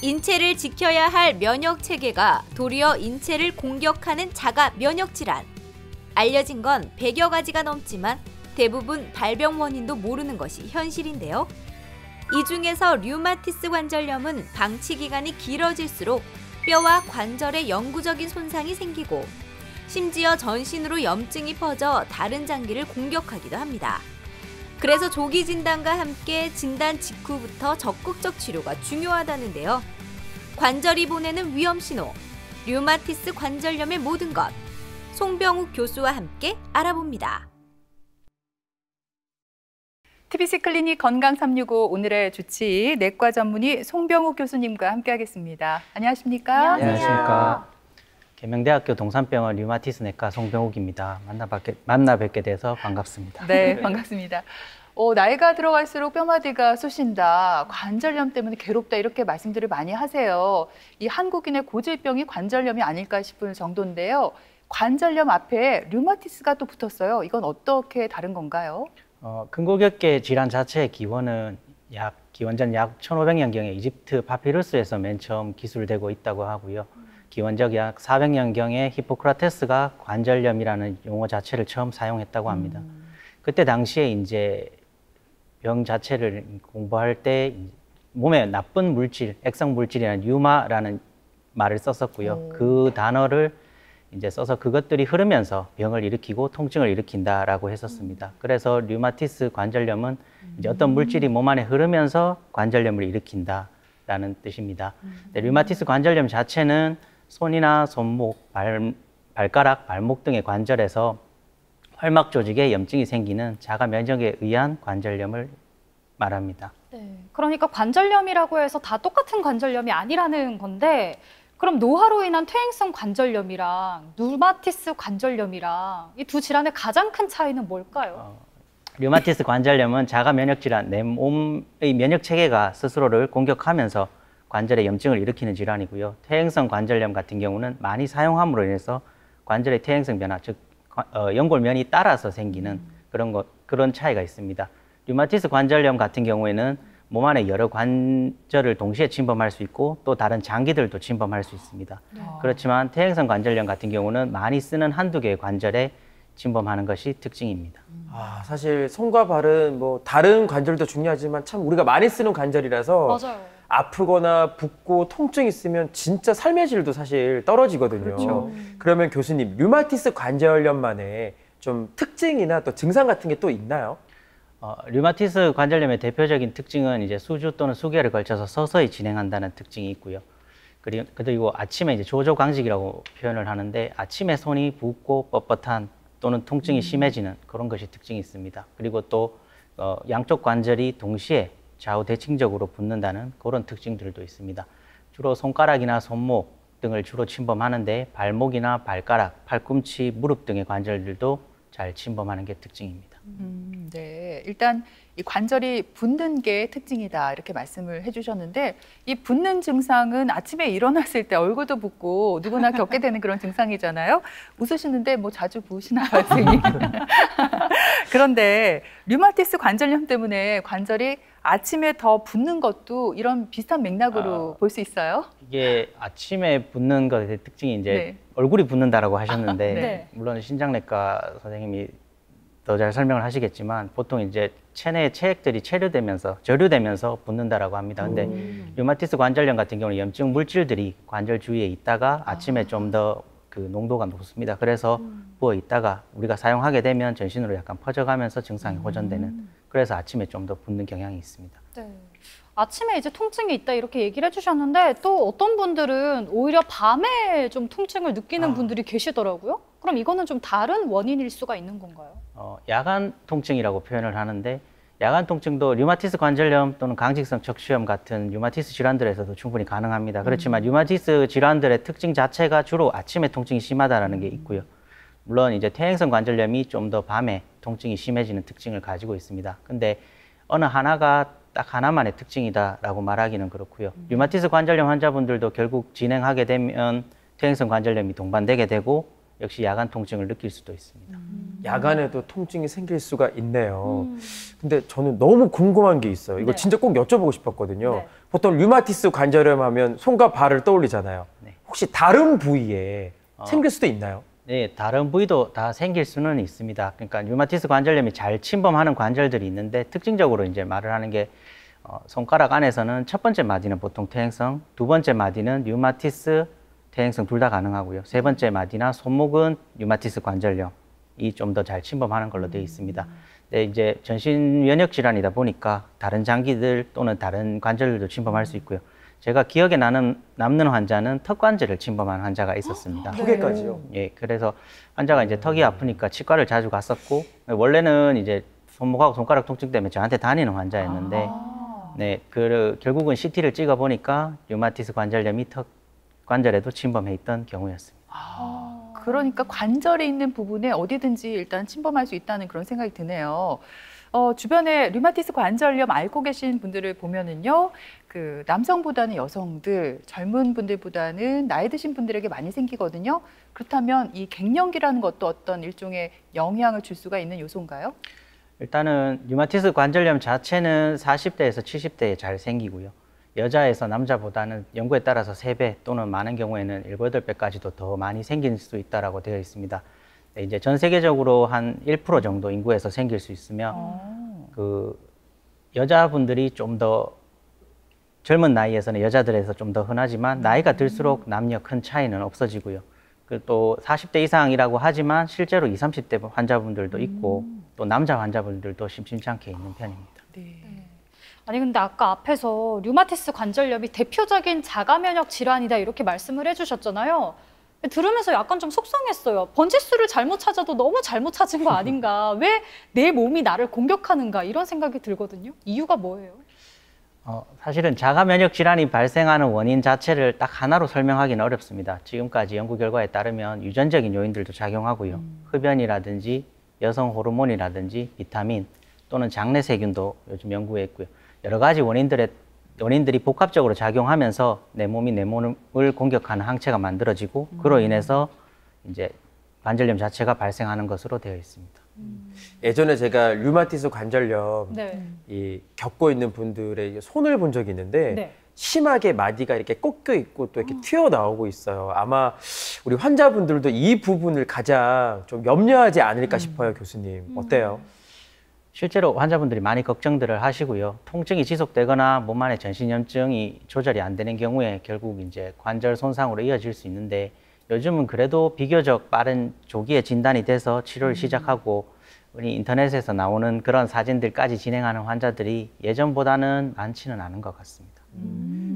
인체를 지켜야 할 면역 체계가 도리어 인체를 공격하는 자가 면역 질환. 알려진 건 100여 가지가 넘지만 대부분 발병 원인도 모르는 것이 현실인데요. 이 중에서 류마티스 관절염은 방치 기간이 길어질수록 뼈와 관절에 영구적인 손상이 생기고 심지어 전신으로 염증이 퍼져 다른 장기를 공격하기도 합니다. 그래서 조기 진단과 함께 진단 직후부터 적극적 치료가 중요하다는데요. 관절이 보내는 위험 신호, 류마티스 관절염의 모든 것, 송병욱 교수와 함께 알아봅니다. TBC 클리닉 건강 365 오늘의 주치의 내과 전문의 송병욱 교수님과 함께하겠습니다. 안녕하십니까? 안녕하십니까? 계명대학교 동산병원 류마티스 내과 송병욱입니다. 만나 뵙게 돼서 반갑습니다. 네, 반갑습니다. 나이가 들어갈수록 뼈마디가 쑤신다, 관절염 때문에 괴롭다 이렇게 말씀들을 많이 하세요. 이 한국인의 고질병이 관절염이 아닐까 싶은 정도인데요. 관절염 앞에 류마티스가 또 붙었어요. 이건 어떻게 다른 건가요? 근골격계 질환 자체의 기원은 기원전 약 1500년경에 이집트 파피루스에서 맨 처음 기술되고 있다고 하고요. 기원적 약 400년경에 히포크라테스가 관절염이라는 용어 자체를 처음 사용했다고 합니다. 그때 당시에 이제 병 자체를 공부할 때 몸에 나쁜 물질, 액상 물질이라는 류마라는 말을 썼었고요. 그 단어를 이제 써서 그것들이 흐르면서 병을 일으키고 통증을 일으킨다라고 했었습니다. 그래서 류마티스 관절염은 이제 어떤 물질이 몸 안에 흐르면서 관절염을 일으킨다라는 뜻입니다. 류마티스 관절염 자체는 손이나 손목, 발가락, 발목 등의 관절에서 활막 조직에 염증이 생기는 자가 면역에 의한 관절염을 말합니다. 네, 그러니까 관절염이라고 해서 다 똑같은 관절염이 아니라는 건데 그럼 노화로 인한 퇴행성 관절염이랑 류마티스 관절염이랑 이 두 질환의 가장 큰 차이는 뭘까요? 류마티스 관절염은 자가 면역 질환, 내 몸의 면역 체계가 스스로를 공격하면서 관절에 염증을 일으키는 질환이고요. 퇴행성 관절염 같은 경우는 많이 사용함으로 인해서 관절의 퇴행성 변화, 즉 연골면이 따라서 생기는 그런 차이가 있습니다. 류마티스 관절염 같은 경우에는 몸 안에 여러 관절을 동시에 침범할 수 있고 또 다른 장기들도 침범할 수 있습니다. 그렇지만 퇴행성 관절염 같은 경우는 많이 쓰는 한두 개의 관절에 침범하는 것이 특징입니다. 사실 손과 발은 뭐 다른 관절도 중요하지만 참 우리가 많이 쓰는 관절이라서 맞아요. 아프거나 붓고 통증 있으면 진짜 삶의 질도 사실 떨어지거든요. 그렇죠. 그러면 교수님, 류마티스 관절염만의 좀 특징이나 또 증상 같은 게 또 있나요? 류마티스 관절염의 대표적인 특징은 이제 수주 또는 수개월에 걸쳐서 서서히 진행한다는 특징이 있고요. 그리고 아침에 이제 조조강직이라고 표현을 하는데 아침에 손이 붓고 뻣뻣한 또는 통증이 심해지는 그런 것이 특징이 있습니다. 그리고 또 양쪽 관절이 동시에 좌우 대칭적으로 붓는다는 그런 특징들도 있습니다. 주로 손가락이나 손목 등을 주로 침범하는데 발목이나 발가락, 팔꿈치, 무릎 등의 관절들도 잘 침범하는 게 특징입니다. 네, 일단 이 관절이 붓는 게 특징이다 이렇게 말씀을 해주셨는데 이 붓는 증상은 아침에 일어났을 때 얼굴도 붓고 누구나 겪게 되는 그런 증상이잖아요. 웃으시는데 뭐 자주 부으시나요, 선생님? 그런데 류마티스 관절염 때문에 관절이 아침에 더 붓는 것도 이런 비슷한 맥락으로 볼 수 있어요? 이게 아침에 붓는 것의 특징이 이제 얼굴이 붓는다라고 하셨는데 네. 물론 신장내과 선생님이 더 잘 설명을 하시겠지만 보통 이제 체내의 체액들이 저류되면서 붓는다라고 합니다. 근데 류마티스 관절염 같은 경우는 염증 물질들이 관절 주위에 있다가 아침에 좀 더 그 농도가 높습니다. 그래서 부어 있다가 우리가 사용하게 되면 전신으로 약간 퍼져가면서 증상이 호전되는 그래서 아침에 좀 더 붓는 경향이 있습니다. 네. 아침에 이제 통증이 있다 이렇게 얘기를 해주셨는데 또 어떤 분들은 오히려 밤에 좀 통증을 느끼는 분들이 계시더라고요. 그럼 이거는 좀 다른 원인일 수가 있는 건가요? 야간 통증이라고 표현을 하는데 야간 통증도 류마티스 관절염 또는 강직성 척추염 같은 류마티스 질환들에서도 충분히 가능합니다. 그렇지만 류마티스 질환들의 특징 자체가 주로 아침에 통증이 심하다는 게 있고요. 물론 이제 퇴행성 관절염이 좀 더 밤에 통증이 심해지는 특징을 가지고 있습니다. 근데 어느 하나가 딱 하나만의 특징이다라고 말하기는 그렇고요. 류마티스 관절염 환자분들도 결국 진행하게 되면 퇴행성 관절염이 동반되게 되고 역시 야간 통증을 느낄 수도 있습니다. 야간에도 통증이 생길 수가 있네요. 근데 저는 너무 궁금한 게 있어요. 이거 네. 진짜 꼭 여쭤보고 싶었거든요. 네. 보통 류마티스 관절염 하면 손과 발을 떠올리잖아요. 네. 혹시 다른 부위에 생길 수도 있나요? 네, 다른 부위도 다 생길 수는 있습니다. 그러니까 류마티스 관절염이 잘 침범하는 관절들이 있는데 특징적으로 이제 말을 하는 게 손가락 안에서는 첫 번째 마디는 보통 퇴행성, 두 번째 마디는 류마티스 퇴행성 둘 다 가능하고요. 세 번째 마디나 손목은 류마티스 관절염이 좀 더 잘 침범하는 걸로 되어 있습니다. 네, 이제 전신 면역 질환이다 보니까 다른 장기들 또는 다른 관절들도 침범할 수 있고요. 제가 기억에 남는 환자는 턱 관절을 침범한 환자가 있었습니다. 턱에까지요? 예, 그래서 환자가 이제 턱이 아프니까 치과를 자주 갔었고 원래는 이제 손목하고 손가락 통증 때문에 저한테 다니는 환자였는데 네, 결국은 CT를 찍어 보니까 류마티스 관절염이 턱 관절에도 침범해 있던 경우였습니다. 그러니까 관절에 있는 부분에 어디든지 일단 침범할 수 있다는 그런 생각이 드네요. 주변에 류마티스 관절염 앓고 계신 분들을 보면은요, 그 남성보다는 여성들, 젊은 분들보다는 나이 드신 분들에게 많이 생기거든요. 그렇다면 이 갱년기라는 것도 어떤 일종의 영향을 줄 수가 있는 요소인가요? 일단은 류마티스 관절염 자체는 40대에서 70대에 잘 생기고요. 여자에서 남자보다는 연구에 따라서 3배 또는 많은 경우에는 7, 8배까지도 더 많이 생길 수 있다고 되어 있습니다. 네, 이제 전 세계적으로 한 1% 정도 인구에서 생길 수 있으며 그 여자분들이 좀 더 젊은 나이에서는 여자들에서 좀 더 흔하지만 나이가 들수록 남녀 큰 차이는 없어지고요. 또 40대 이상이라고 하지만 실제로 20, 30대 환자분들도 있고 또 남자 환자분들도 심심찮게 있는 편입니다. 네. 아니 근데 아까 앞에서 류마티스 관절염이 대표적인 자가 면역 질환이다 이렇게 말씀을 해주셨잖아요. 들으면서 약간 좀 속상했어요. 번지수를 잘못 찾아도 너무 잘못 찾은 거 아닌가? 왜 내 몸이 나를 공격하는가? 이런 생각이 들거든요. 이유가 뭐예요? 사실은 자가 면역 질환이 발생하는 원인 자체를 딱 하나로 설명하기는 어렵습니다. 지금까지 연구 결과에 따르면 유전적인 요인들도 작용하고요. 흡연이라든지 여성 호르몬이라든지 비타민 또는 장내 세균도 요즘 연구에 있고요. 여러 가지 원인들이 복합적으로 작용하면서 내 몸이 내 몸을 공격하는 항체가 만들어지고 그로 인해서 이제 관절염 자체가 발생하는 것으로 되어 있습니다. 예전에 제가 류마티스 관절염 네. 겪고 있는 분들의 손을 본 적이 있는데 네. 심하게 마디가 이렇게 꺾여 있고 또 이렇게 튀어나오고 있어요. 아마 우리 환자분들도 이 부분을 가장 좀 염려하지 않을까 싶어요, 교수님. 어때요? 실제로 환자분들이 많이 걱정들을 하시고요. 통증이 지속되거나 몸 안에 전신염증이 조절이 안 되는 경우에 결국 이제 관절 손상으로 이어질 수 있는데 요즘은 그래도 비교적 빠른 조기에 진단이 돼서 치료를 시작하고 우리 인터넷에서 나오는 그런 사진들까지 진행하는 환자들이 예전보다는 많지는 않은 것 같습니다.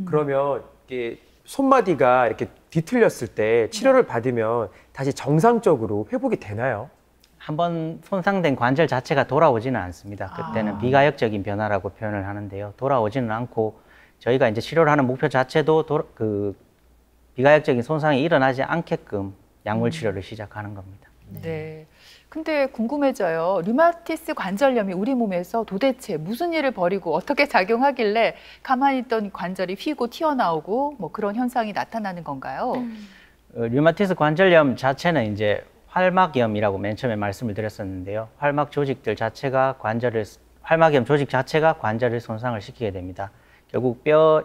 그러면 이게 손마디가 이렇게 뒤틀렸을 때 치료를 받으면 다시 정상적으로 회복이 되나요? 한번 손상된 관절 자체가 돌아오지는 않습니다. 그때는 비가역적인 변화라고 표현을 하는데요. 돌아오지는 않고 저희가 이제 치료를 하는 목표 자체도 비가역적인 손상이 일어나지 않게끔 약물 치료를 시작하는 겁니다. 네. 근데 궁금해져요. 류마티스 관절염이 우리 몸에서 도대체 무슨 일을 벌이고 어떻게 작용하길래 가만히 있던 관절이 휘고 튀어나오고 뭐 그런 현상이 나타나는 건가요? 류마티스 관절염 자체는 이제 활막염이라고 맨 처음에 말씀을 드렸었는데요. 활막염 조직 자체가 관절을 손상을 시키게 됩니다. 결국 뼈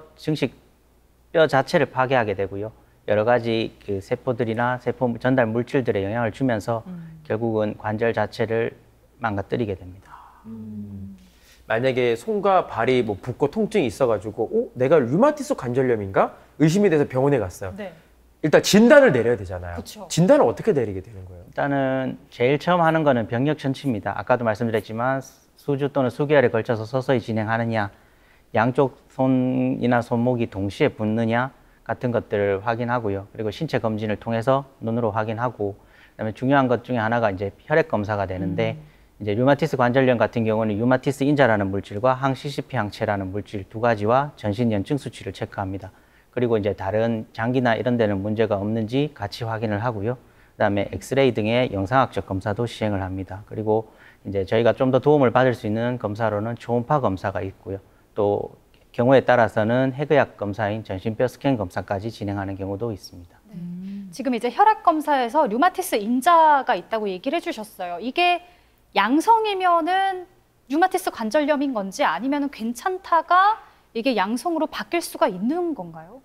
자체를 파괴하게 되고요. 여러 가지 그 세포들이나 세포 전달 물질들에 영향을 주면서 결국은 관절 자체를 망가뜨리게 됩니다. 만약에 손과 발이 뭐 붓고 통증이 있어가지고 내가 류마티스 관절염인가? 의심이 돼서 병원에 갔어요. 네. 일단 진단을 내려야 되잖아요. 그쵸. 진단을 어떻게 내리게 되는 거예요? 일단은 제일 처음 하는 거는 병력 천치입니다. 아까도 말씀드렸지만 수주 또는 수개월에 걸쳐서 서서히 진행하느냐, 양쪽 손이나 손목이 동시에 붓느냐 같은 것들을 확인하고요. 그리고 신체 검진을 통해서 눈으로 확인하고, 그다음에 중요한 것 중에 하나가 이제 혈액 검사가 되는데 이제 류마티스 관절염 같은 경우는 류마티스 인자라는 물질과 항CCP 항체라는 물질 두 가지와 전신 염증 수치를 체크합니다. 그리고 이제 다른 장기나 이런 데는 문제가 없는지 같이 확인을 하고요. 그다음에 엑스레이 등의 영상학적 검사도 시행을 합니다. 그리고 이제 저희가 좀 더 도움을 받을 수 있는 검사로는 초음파 검사가 있고요. 또 경우에 따라서는 핵의학 검사인 전신뼈 스캔 검사까지 진행하는 경우도 있습니다. 지금 이제 혈압 검사에서 류마티스 인자가 있다고 얘기를 해주셨어요. 이게 양성이면은 류마티스 관절염인 건지 아니면은 괜찮다가 이게 양성으로 바뀔 수가 있는 건가요?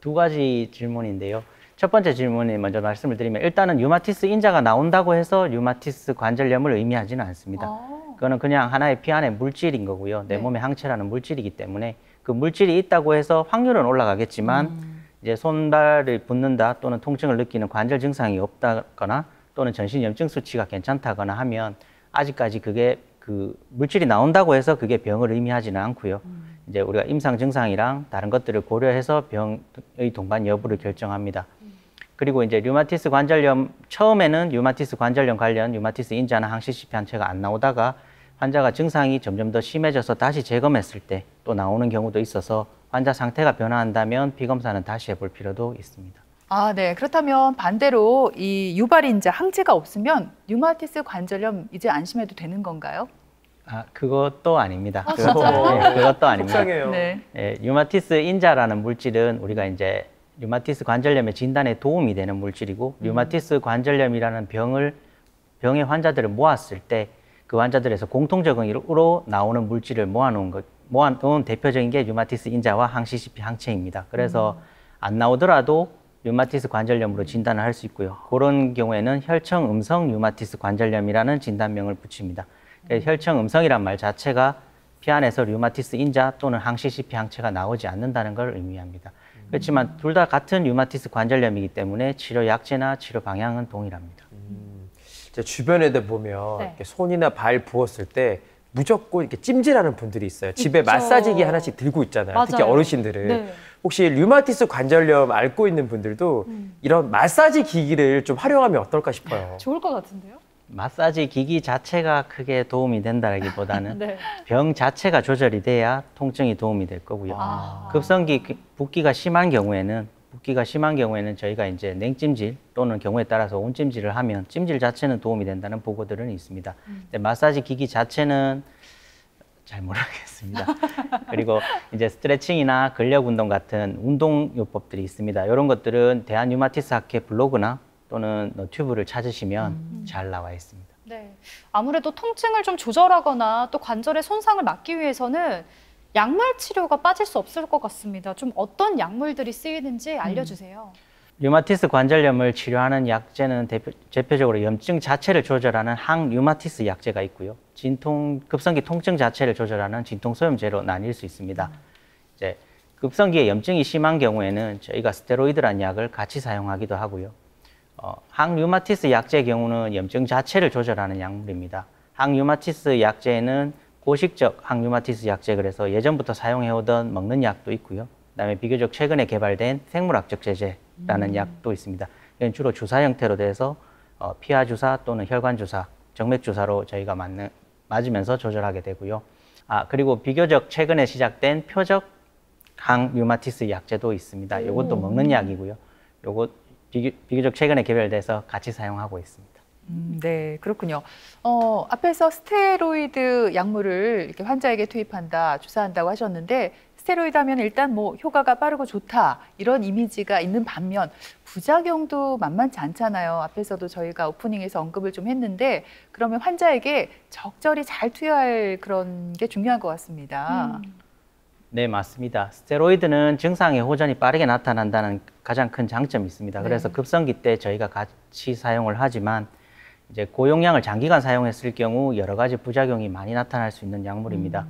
두 가지 질문인데요. 첫 번째 질문에 먼저 말씀을 드리면 일단은 류마티스 인자가 나온다고 해서 류마티스 관절염을 의미하지는 않습니다. 그거는 그냥 하나의 피 안의 물질인 거고요. 내 몸에 항체라는 물질이기 때문에 그 물질이 있다고 해서 확률은 올라가겠지만 이제 손발을 붓는다 또는 통증을 느끼는 관절 증상이 없다거나 또는 전신 염증 수치가 괜찮다거나 하면 아직까지 그게 그 물질이 나온다고 해서 그게 병을 의미하지는 않고요. 이제 우리가 임상 증상이랑 다른 것들을 고려해서 병의 동반 여부를 결정합니다. 그리고 이제 류마티스 관절염 처음에는 류마티스 관절염 관련 류마티스 인자나 항CCP 항체가 안 나오다가 환자가 증상이 점점 더 심해져서 다시 재검했을 때 또 나오는 경우도 있어서 환자 상태가 변화한다면 피검사는 다시 해볼 필요도 있습니다. 아, 네. 그렇다면 반대로 이 유발인자 항체가 없으면 류마티스 관절염 이제 안심해도 되는 건가요? 그것도 아닙니다. 진짜요? 네, 그것도 아닙니다. 속상해요. 네. 네, 류마티스 인자라는 물질은 우리가 이제 류마티스 관절염의 진단에 도움이 되는 물질이고 류마티스 관절염이라는 병의 환자들을 모았을 때 그 환자들에서 공통적으로 나오는 물질을 모아놓은 대표적인 게 류마티스 인자와 항CCP 항체입니다. 그래서 안 나오더라도 류마티스 관절염으로 진단을 할 수 있고요. 그런 경우에는 혈청 음성 류마티스 관절염이라는 진단명을 붙입니다. 혈청 음성이란 말 자체가 피 안에서 류마티스 인자 또는 항CCP 항체가 나오지 않는다는 걸 의미합니다. 그렇지만 둘 다 같은 류마티스 관절염이기 때문에 치료 약제나 치료 방향은 동일합니다. 제 주변 애들 보면 네. 이렇게 손이나 발 부었을 때 무조건 이렇게 찜질하는 분들이 있어요. 집에 있죠. 마사지기 하나씩 들고 있잖아요. 특히 맞아요. 어르신들은. 네. 혹시 류마티스 관절염 앓고 있는 분들도 이런 마사지 기기를 좀 활용하면 어떨까 싶어요. 좋을 것 같은데요? 마사지 기기 자체가 크게 도움이 된다기보다는 네. 병 자체가 조절이 돼야 통증이 도움이 될 거고요. 급성기 붓기가 심한 경우에는 저희가 이제 냉찜질 또는 경우에 따라서 온찜질을 하면 찜질 자체는 도움이 된다는 보고들은 있습니다. 근데 마사지 기기 자체는 잘 모르겠습니다. 그리고 이제 스트레칭이나 근력 운동 같은 운동 요법들이 있습니다. 이런 것들은 대한 류마티스 학회 블로그나 또는 너튜브를 찾으시면 잘 나와 있습니다. 네. 아무래도 통증을 좀 조절하거나 또 관절의 손상을 막기 위해서는 약물 치료가 빠질 수 없을 것 같습니다. 좀 어떤 약물들이 쓰이는지 알려주세요. 류마티스 관절염을 치료하는 약제는 대표적으로 염증 자체를 조절하는 항류마티스 약제가 있고요. 급성기 통증 자체를 조절하는 진통소염제로 나뉠 수 있습니다. 이제 급성기에 염증이 심한 경우에는 저희가 스테로이드라는 약을 같이 사용하기도 하고요. 항류마티스 약제의 경우는 염증 자체를 조절하는 약물입니다. 항류마티스 약제에는 고식적 항류마티스 약제, 그래서 예전부터 사용해오던 먹는 약도 있고요. 그다음에 비교적 최근에 개발된 생물학적 제제라는 약도 있습니다. 이건 주로 주사 형태로 돼서 피하 주사 또는 혈관 주사, 정맥 주사로 저희가 맞으면서 조절하게 되고요. 그리고 비교적 최근에 시작된 표적 항류마티스 약제도 있습니다. 이것도 먹는 약이고요. 요거 비교적 최근에 개발돼서 같이 사용하고 있습니다. 네, 그렇군요. 앞에서 스테로이드 약물을 이렇게 환자에게 투입한다, 주사한다고 하셨는데 스테로이드 하면 일단 뭐 효과가 빠르고 좋다 이런 이미지가 있는 반면 부작용도 만만치 않잖아요. 앞에서도 저희가 오프닝에서 언급을 좀 했는데 그러면 환자에게 적절히 잘 투여할 그런 게 중요한 것 같습니다. 네, 맞습니다. 스테로이드는 증상의 호전이 빠르게 나타난다는 가장 큰 장점이 있습니다. 그래서 급성기 때 저희가 같이 사용을 하지만 이제 고용량을 장기간 사용했을 경우 여러 가지 부작용이 많이 나타날 수 있는 약물입니다.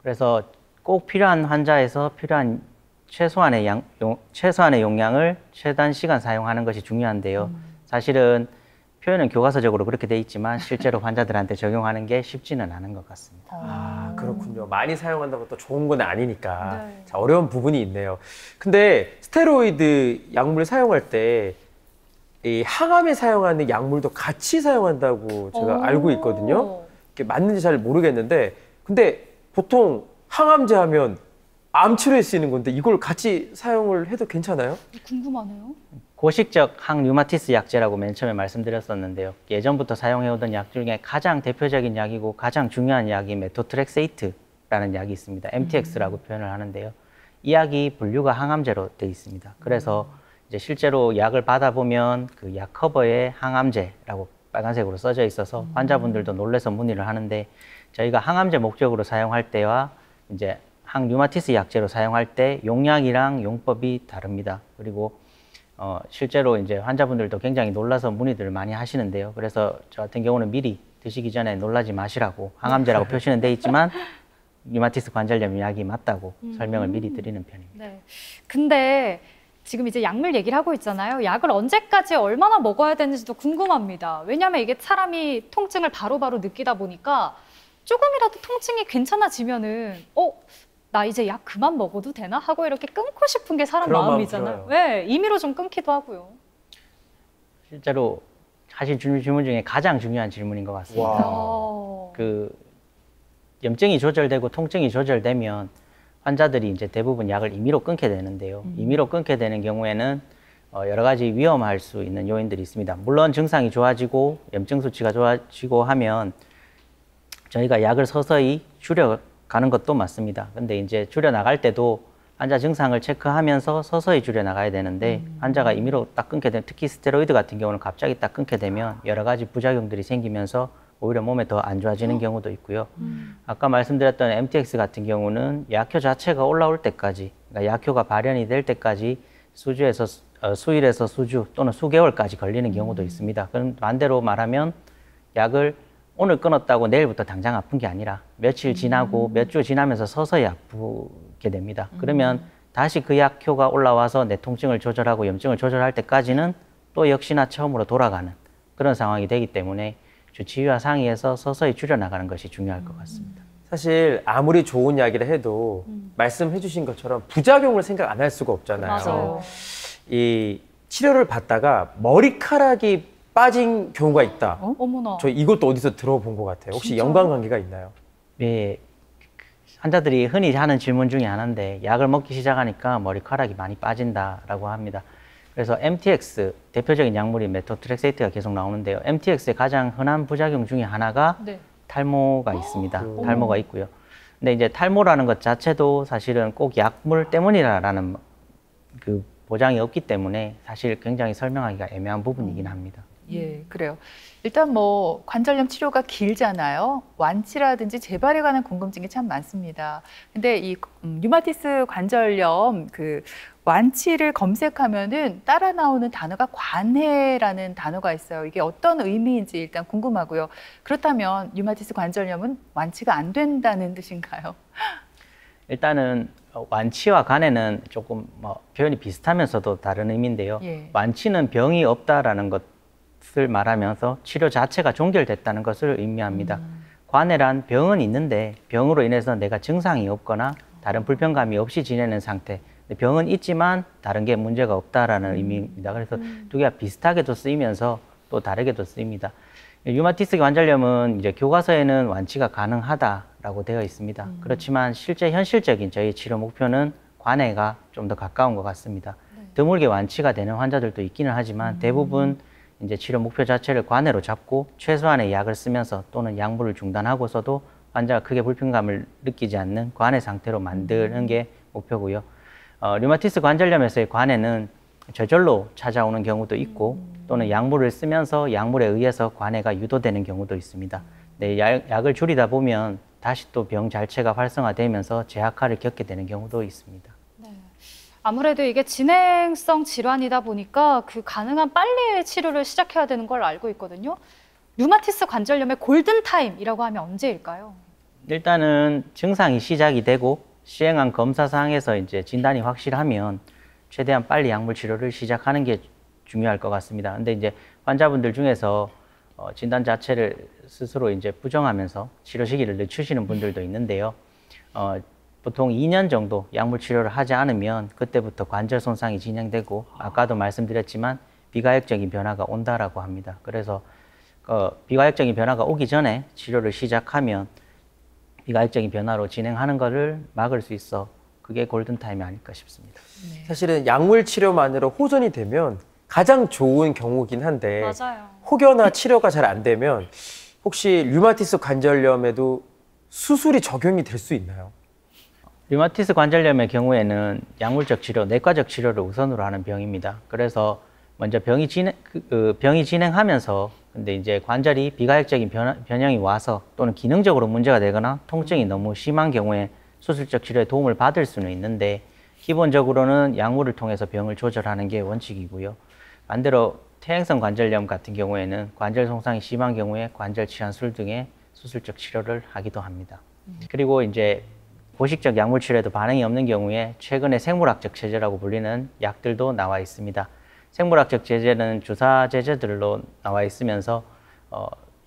그래서 꼭 필요한 환자에서 필요한 최소한의 용량을 최단 시간 사용하는 것이 중요한데요. 사실은 표현은 교과서적으로 그렇게 돼 있지만 실제로 환자들한테 적용하는 게 쉽지는 않은 것 같습니다. 그렇군요. 많이 사용한다고 또 좋은 건 아니니까 네. 자, 어려운 부분이 있네요. 근데 스테로이드 약물 사용할 때 이 항암에 사용하는 약물도 같이 사용한다고 제가 알고 있거든요. 이게 맞는지 잘 모르겠는데 근데 보통 항암제 하면 암 치료에 쓰이는 건데 이걸 같이 사용을 해도 괜찮아요? 궁금하네요. 고식적 항류마티스 약제라고 맨 처음에 말씀드렸었는데요. 예전부터 사용해오던 약 중에 가장 대표적인 약이고 가장 중요한 약이 메토트렉세이트라는 약이 있습니다. MTX라고 표현을 하는데요. 이 약이 분류가 항암제로 되어 있습니다. 그래서 이제 실제로 약을 받아보면 그 약 커버에 항암제라고 빨간색으로 써져 있어서 환자분들도 놀라서 문의를 하는데 저희가 항암제 목적으로 사용할 때와 이제 항류마티스 약제로 사용할 때 용량이랑 용법이 다릅니다. 그리고 실제로 이제 환자분들도 굉장히 놀라서 문의들을 많이 하시는데요. 그래서 저 같은 경우는 미리 드시기 전에 놀라지 마시라고 항암제라고 표시는 돼 있지만 류마티스 관절염 약이 맞다고 설명을 미리 드리는 편입니다. 네. 근데 지금 이제 약물 얘기를 하고 있잖아요. 약을 언제까지 얼마나 먹어야 되는지도 궁금합니다. 왜냐하면 이게 사람이 통증을 바로바로 느끼다 보니까 조금이라도 통증이 괜찮아지면은 나 이제 약 그만 먹어도 되나? 하고 이렇게 끊고 싶은 게 사람 그런 마음 마음이잖아요. 들어요. 네, 임의로 좀 끊기도 하고요. 실제로 하신 질문 중에 가장 중요한 질문인 것 같습니다. 와. 그 염증이 조절되고 통증이 조절되면 환자들이 이제 대부분 약을 임의로 끊게 되는데요. 임의로 끊게 되는 경우에는 여러 가지 위험할 수 있는 요인들이 있습니다. 물론 증상이 좋아지고 염증 수치가 좋아지고 하면 저희가 약을 서서히 줄여가는 것도 맞습니다. 근데 이제 줄여나갈 때도 환자 증상을 체크하면서 서서히 줄여나가야 되는데 환자가 임의로 딱 끊게 되면 특히 스테로이드 같은 경우는 갑자기 딱 끊게 되면 여러 가지 부작용들이 생기면서 오히려 몸에 더 안 좋아지는 경우도 있고요. 아까 말씀드렸던 MTX 같은 경우는 약효 자체가 올라올 때까지, 그러니까 약효가 발현이 될 때까지 수일에서 수주 또는 수개월까지 걸리는 경우도 있습니다. 그럼 반대로 말하면 약을 오늘 끊었다고 내일부터 당장 아픈 게 아니라 며칠 지나고 몇 주 지나면서 서서히 아프게 됩니다. 그러면 다시 그 약효가 올라와서 내 통증을 조절하고 염증을 조절할 때까지는 또 역시나 처음으로 돌아가는 그런 상황이 되기 때문에 주치의와 상의해서 서서히 줄여나가는 것이 중요할 것 같습니다. 사실 아무리 좋은 약이라 해도 말씀해 주신 것처럼 부작용을 생각 안 할 수가 없잖아요. 맞아요. 이 치료를 받다가 머리카락이 빠진 경우가 있다. 어머나. 저 이것도 어디서 들어본 것 같아요. 혹시 진짜요? 연관관계가 있나요? 네, 환자들이 흔히 하는 질문 중에 하나인데 약을 먹기 시작하니까 머리카락이 많이 빠진다라고 합니다. 그래서 MTX, 대표적인 약물이 메토트렉세이트가 계속 나오는데요. MTX의 가장 흔한 부작용 중에 하나가 네. 탈모가 있습니다. 탈모가 있고요. 근데 이제 탈모라는 것 자체도 사실은 꼭 약물 때문이라는 그 보장이 없기 때문에 사실 굉장히 설명하기가 애매한 부분이긴 합니다. 예, 그래요. 일단 뭐 관절염 치료가 길잖아요. 완치라든지 재발에 관한 궁금증이 참 많습니다. 근데 이 류마티스 관절염 그 완치를 검색하면은 따라 나오는 단어가 관해라는 단어가 있어요. 이게 어떤 의미인지 일단 궁금하고요. 그렇다면 류마티스 관절염은 완치가 안 된다는 뜻인가요? 일단은 완치와 관해는 조금 표현이 비슷하면서도 다른 의미인데요. 예. 완치는 병이 없다라는 것을 말하면서 치료 자체가 종결됐다는 것을 의미합니다. 관해란 병은 있는데 병으로 인해서 내가 증상이 없거나 다른 불편감이 없이 지내는 상태. 병은 있지만 다른 게 문제가 없다라는 의미입니다. 그래서 두 개가 비슷하게도 쓰이면서 또 다르게도 쓰입니다. 류마티스 관절염은 이제 교과서에는 완치가 가능하다라고 되어 있습니다. 그렇지만 실제 현실적인 저희 치료 목표는 관해가 좀 더 가까운 것 같습니다. 드물게 완치가 되는 환자들도 있기는 하지만 대부분 이제 치료 목표 자체를 관해로 잡고 최소한의 약을 쓰면서 또는 약물을 중단하고서도 환자가 크게 불편감을 느끼지 않는 관해 상태로 만드는 게 목표고요. 류마티스 관절염에서의 관해는 저절로 찾아오는 경우도 있고 또는 약물을 쓰면서 약물에 의해서 관해가 유도되는 경우도 있습니다. 네, 약을 줄이다 보면 다시 또 병 자체가 활성화되면서 재학화를 겪게 되는 경우도 있습니다. 아무래도 이게 진행성 질환이다 보니까 그 가능한 빨리 치료를 시작해야 되는 걸 알고 있거든요. 류마티스 관절염의 골든타임이라고 하면 언제일까요? 일단은 증상이 시작이 되고 시행한 검사상에서 이제 진단이 확실하면 최대한 빨리 약물 치료를 시작하는 게 중요할 것 같습니다. 근데 이제 환자분들 중에서 진단 자체를 스스로 이제 부정하면서 치료 시기를 늦추시는 분들도 있는데요. 보통 2년 정도 약물 치료를 하지 않으면 그때부터 관절 손상이 진행되고 아까도 말씀드렸지만 비가역적인 변화가 온다라고 합니다. 그래서 비가역적인 변화가 오기 전에 치료를 시작하면 비가역적인 변화로 진행하는 것을 막을 수 있어 그게 골든타임이 아닐까 싶습니다. 네. 사실은 약물 치료만으로 호전이 되면 가장 좋은 경우긴 한데 맞아요. 혹여나 치료가 잘 안 되면 혹시 류마티스 관절염에도 수술이 적용이 될 수 있나요? 류마티스 관절염의 경우에는 약물적 치료, 내과적 치료를 우선으로 하는 병입니다. 그래서 먼저 병이 진행하면서 근데 이제 관절이 비가역적인 변형이 와서 또는 기능적으로 문제가 되거나 통증이 너무 심한 경우에 수술적 치료에 도움을 받을 수는 있는데 기본적으로는 약물을 통해서 병을 조절하는 게 원칙이고요. 반대로 퇴행성 관절염 같은 경우에는 관절 손상이 심한 경우에 관절 치환술 등의 수술적 치료를 하기도 합니다. 그리고 이제 보식적 약물 치료에도 반응이 없는 경우에 최근에 생물학적 제재라고 불리는 약들도 나와 있습니다. 생물학적 제재는 주사 제제들로 나와 있으면서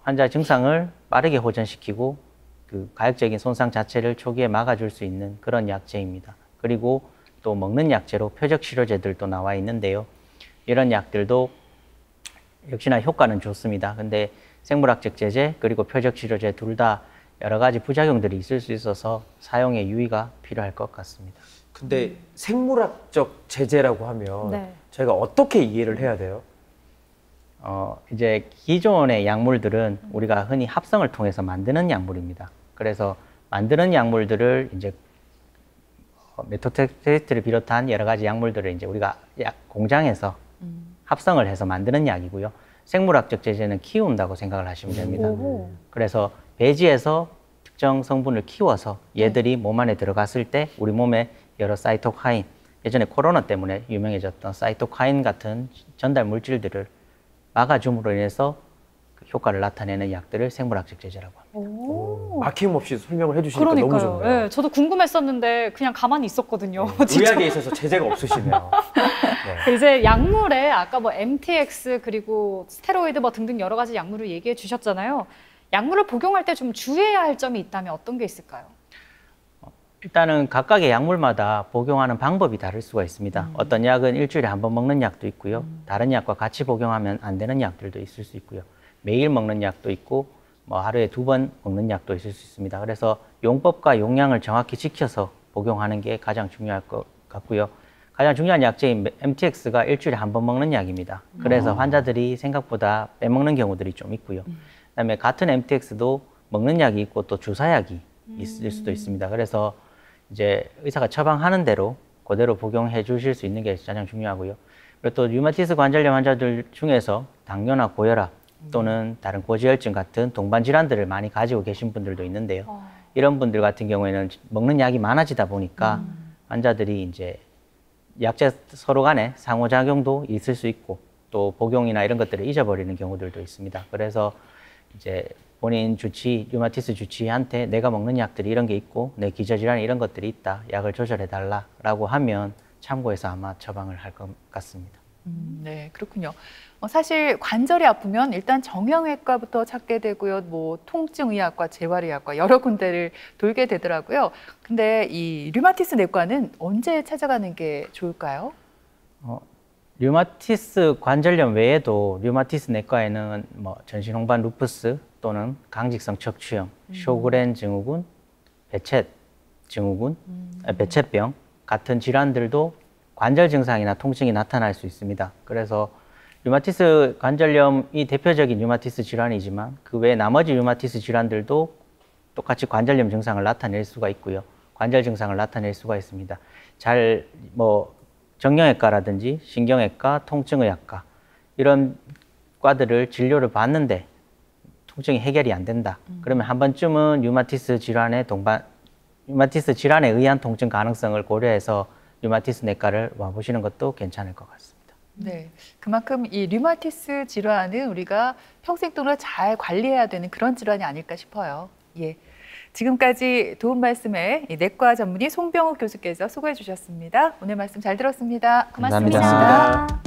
환자 증상을 빠르게 호전시키고 그 가역적인 손상 자체를 초기에 막아줄 수 있는 그런 약제입니다. 그리고 또 먹는 약제로 표적 치료제들도 나와 있는데요. 이런 약들도 역시나 효과는 좋습니다. 근데 생물학적 제제 그리고 표적 치료제 둘 다 여러 가지 부작용들이 있을 수 있어서 사용에 유의가 필요할 것 같습니다. 근데 생물학적 제재라고 하면 네. 저희가 어떻게 이해를 해야 돼요? 이제 기존의 약물들은 우리가 흔히 합성을 통해서 만드는 약물입니다. 그래서 만드는 약물들을 이제 메토트렉트를 비롯한 여러 가지 약물들을 이제 우리가 공장에서 합성을 해서 만드는 약이고요. 생물학적 제재는 키운다고 생각을 하시면 됩니다. 그래서 배지에서 특정 성분을 키워서 얘들이 몸 안에 들어갔을 때 우리 몸에 여러 사이토카인, 예전에 코로나 때문에 유명해졌던 사이토카인 같은 전달 물질들을 막아줌으로 인해서 그 효과를 나타내는 약들을 생물학적 제재라고 합니다. 막힘없이 설명을 해주시니까 너무 그러니까요. 좋네요. 네, 저도 궁금했었는데 그냥 가만히 있었거든요. 의학에 있어서 제재가 없으시네요. 네. 이제 약물에 아까 뭐 MTX 그리고 스테로이드 뭐 등등 여러 가지 약물을 얘기해 주셨잖아요. 약물을 복용할 때 좀 주의해야 할 점이 있다면 어떤 게 있을까요? 일단은 각각의 약물마다 복용하는 방법이 다를 수가 있습니다. 어떤 약은 일주일에 한 번 먹는 약도 있고요. 다른 약과 같이 복용하면 안 되는 약들도 있을 수 있고요. 매일 먹는 약도 있고 뭐 하루에 2번 먹는 약도 있을 수 있습니다. 그래서 용법과 용량을 정확히 지켜서 복용하는 게 가장 중요할 것 같고요. 가장 중요한 약제인 MTX가 일주일에 한 번 먹는 약입니다. 그래서 환자들이 생각보다 빼먹는 경우들이 좀 있고요. 그다음에 같은 MTX도 먹는 약이 있고 또 주사약이 있을 수도 있습니다. 그래서 이제 의사가 처방하는 대로 그대로 복용해 주실 수 있는 게 가장 중요하고요. 그리고 또 류마티스 관절염 환자들 중에서 당뇨나 고혈압 또는 다른 고지혈증 같은 동반 질환들을 많이 가지고 계신 분들도 있는데요. 이런 분들 같은 경우에는 먹는 약이 많아지다 보니까 환자들이 이제 약제 서로 간에 상호작용도 있을 수 있고 또 복용이나 이런 것들을 잊어버리는 경우들도 있습니다. 그래서 이제 본인 주치, 류마티스 주치의한테 내가 먹는 약들이 이런 게 있고 내 기저질환이 이런 것들이 있다. 약을 조절해 달라라고 하면 참고해서 아마 처방을 할 것 같습니다. 네, 그렇군요. 사실 관절이 아프면 일단 정형외과부터 찾게 되고요. 뭐 통증의학과, 재활의학과 여러 군데를 돌게 되더라고요. 근데 이 류마티스 내과는 언제 찾아가는 게 좋을까요? 류마티스 관절염 외에도 류마티스 내과에는 뭐 전신홍반 루푸스 또는 강직성 척추염, 쇼그렌 증후군, 베쳇 증후군, 베쳇병 같은 질환들도 관절 증상이나 통증이 나타날 수 있습니다. 그래서 류마티스 관절염이 대표적인 류마티스 질환이지만 그 외에 나머지 류마티스 질환들도 똑같이 관절염 증상을 나타낼 수가 있고요. 관절 증상을 나타낼 수가 있습니다. 정형외과라든지 신경외과, 통증의학과 이런 과들을 진료를 받는데 통증이 해결이 안 된다. 그러면 한 번쯤은 류마티스 질환에 의한 통증 가능성을 고려해서 류마티스 내과를 와보시는 것도 괜찮을 것 같습니다. 네, 그만큼 이 류마티스 질환은 우리가 평생 동안 잘 관리해야 되는 그런 질환이 아닐까 싶어요. 예, 지금까지 도움 말씀에 내과 전문의 송병욱 교수께서 수고해 주셨습니다. 오늘 말씀 잘 들었습니다. 고맙습니다. 감사합니다.